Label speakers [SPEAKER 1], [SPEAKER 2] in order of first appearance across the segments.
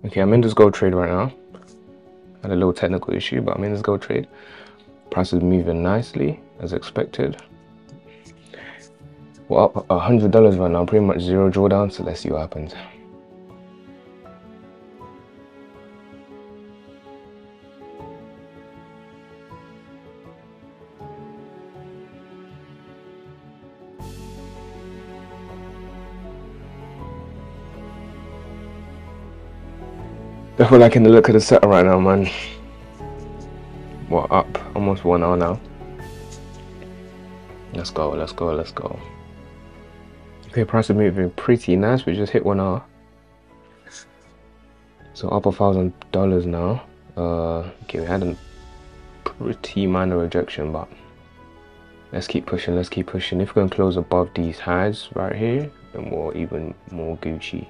[SPEAKER 1] Okay, I'm in this gold trade right now. Had a little technical issue, but I'm in this gold trade. Price is moving nicely as expected. We're up $100 right now, pretty much zero drawdown, so let's see what happens. Definitely liking the look of the setup right now, man. We're up almost 1 hour now. Let's go, let's go, let's go. Okay, price is moving pretty nice. We just hit 1 hour. So up $1,000 now. Okay, we had a pretty minor rejection, but let's keep pushing, let's keep pushing. If we can close above these highs right here, then we're even more Gucci.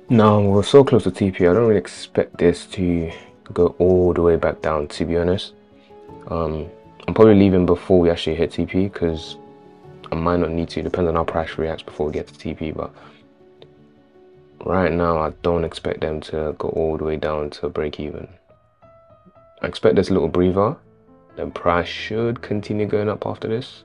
[SPEAKER 1] No, we're so close to TP. I don't really expect this to go all the way back down, to be honest. I'm probably leaving before we actually hit TP because I might not need to, depends on how price reacts before we get to TP. But right now, I don't expect them to go all the way down to break even. I expect this little breather, then price should continue going up after this.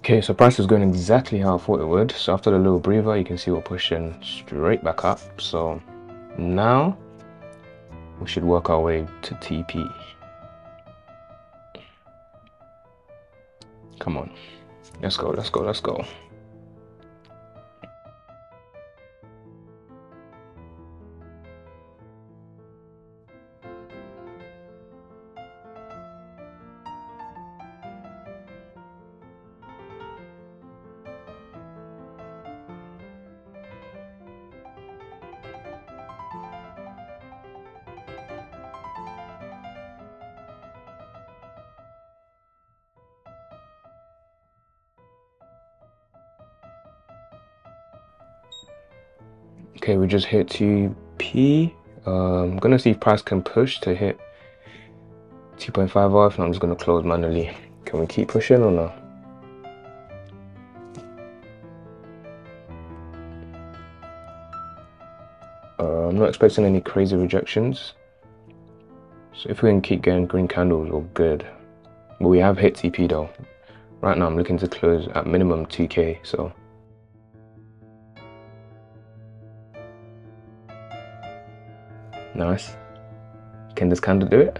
[SPEAKER 1] Okay, so price is going exactly how I thought it would. So after the little breather, you can see we're pushing straight back up. So now we should work our way to TP. Come on, let's go, let's go, let's go. Okay, we just hit TP. I'm gonna see if price can push to hit 2.5 off, and I'm just gonna close manually. Can we keep pushing or no? I'm not expecting any crazy rejections. So if we can keep getting green candles, we're good. But we have hit TP though. Right now I'm looking to close at minimum 2K, so. Nice. Can this candle do it?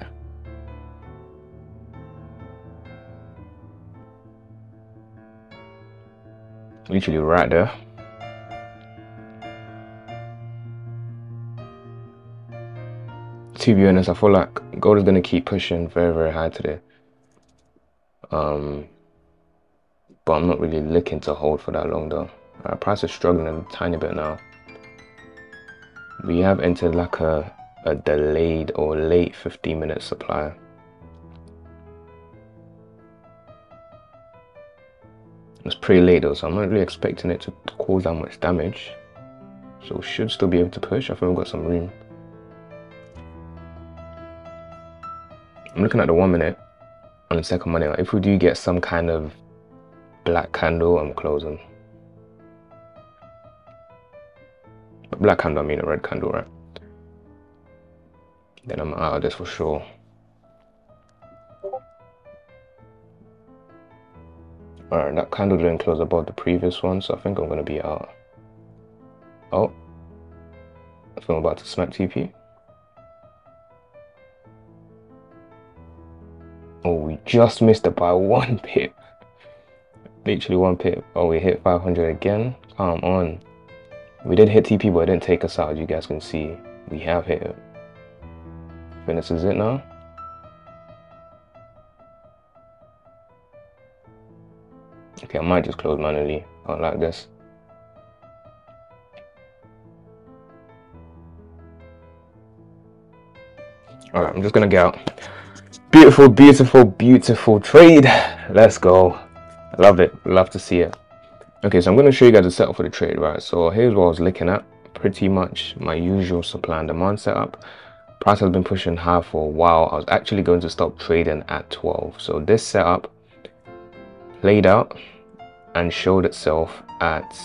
[SPEAKER 1] Literally right there. To be honest, I feel like gold is going to keep pushing very, very high today. But I'm not really looking to hold for that long though. Price is struggling a tiny bit now. We have entered like a delayed or late 15-minute supply. It's pretty late though, so I'm not really expecting it to cause that much damage. So we should still be able to push. I think we've got some room. I'm looking at the 1 minute on the second money. If we do get some kind of black candle, I'm closing. Black candle, I mean a red candle, right? Then I'm out of this for sure. Alright, that candle didn't close above the previous one, so I think I'm going to be out. Oh, I think I'm about to smack TP. Oh, we just missed it by 1 pip. Literally 1 pip. Oh, we hit 500 again. Come on. We did hit TP, but it didn't take us out. As you guys can see, we have hit it. I think this is it now. Okay, I might just close manually. I don't like this. Alright, I'm just gonna get out. Beautiful, beautiful, beautiful trade. Let's go. I love it. Love to see it. Okay, so I'm going to show you guys the setup for the trade, right? So here's what I was looking at. Pretty much my usual supply and demand setup. Price has been pushing high for a while. I was actually going to stop trading at 12. So this setup played out and showed itself at,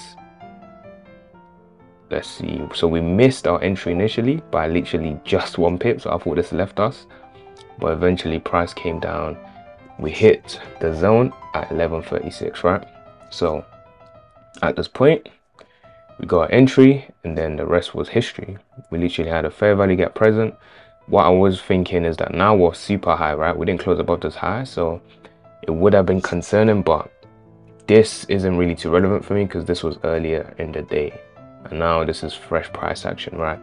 [SPEAKER 1] let's see, so we missed our entry initially by literally just 1 pip. So I thought this left us, but eventually price came down. We hit the zone at 11.36, right? So at this point, we got our entry, and then the rest was history. We literally had a fair value gap present. What I was thinking is that now we're super high, right? We didn't close above this high, so it would have been concerning, but this isn't really too relevant for me because this was earlier in the day, and now this is fresh price action, right?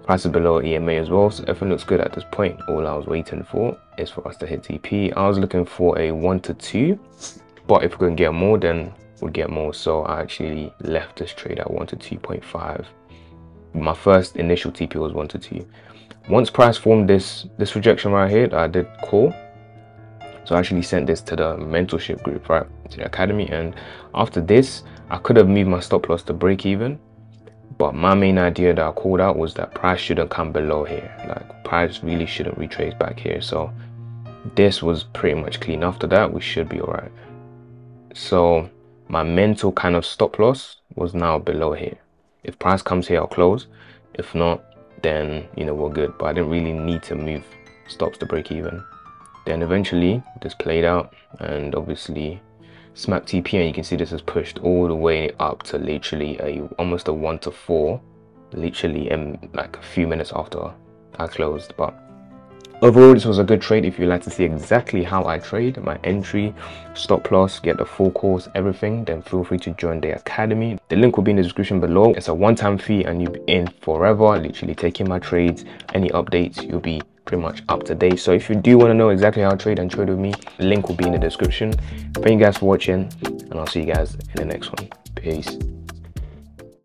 [SPEAKER 1] Price is below EMA as well, so everything looks good at this point. All I was waiting for is for us to hit TP. I was looking for a 1 to 2, but if we can get more, then we'll get more. So I actually left this trade at 1 to 2.5. My first initial TP was 1 to 2. Once price formed this rejection right here, I did call. So I actually sent this to the mentorship group, right, to the academy. And after this, I could have moved my stop loss to break even. But my main idea that I called out was that price shouldn't come below here. Like, price really shouldn't retrace back here. So this was pretty much clean. After that, we should be all right. So my mental kind of stop loss was now below here. If price comes here, I'll close. If not, then, you know, we're good. But I didn't really need to move stops to break even. Then eventually this played out, and obviously smack TP, and you can see this is pushed all the way up to literally almost a 1 to 4, literally in like a few minutes after I closed. But overall, this was a good trade. If you'd like to see exactly how I trade, my entry, stop loss, get the full course, everything, then feel free to join the academy. The link will be in the description below. It's a one-time fee and you'll be in forever, literally taking my trades. Any updates, you'll be pretty much up to date. So if you do want to know exactly how to trade and trade with me, link will be in the description. Thank you guys for watching, and I'll see you guys in the next one. Peace.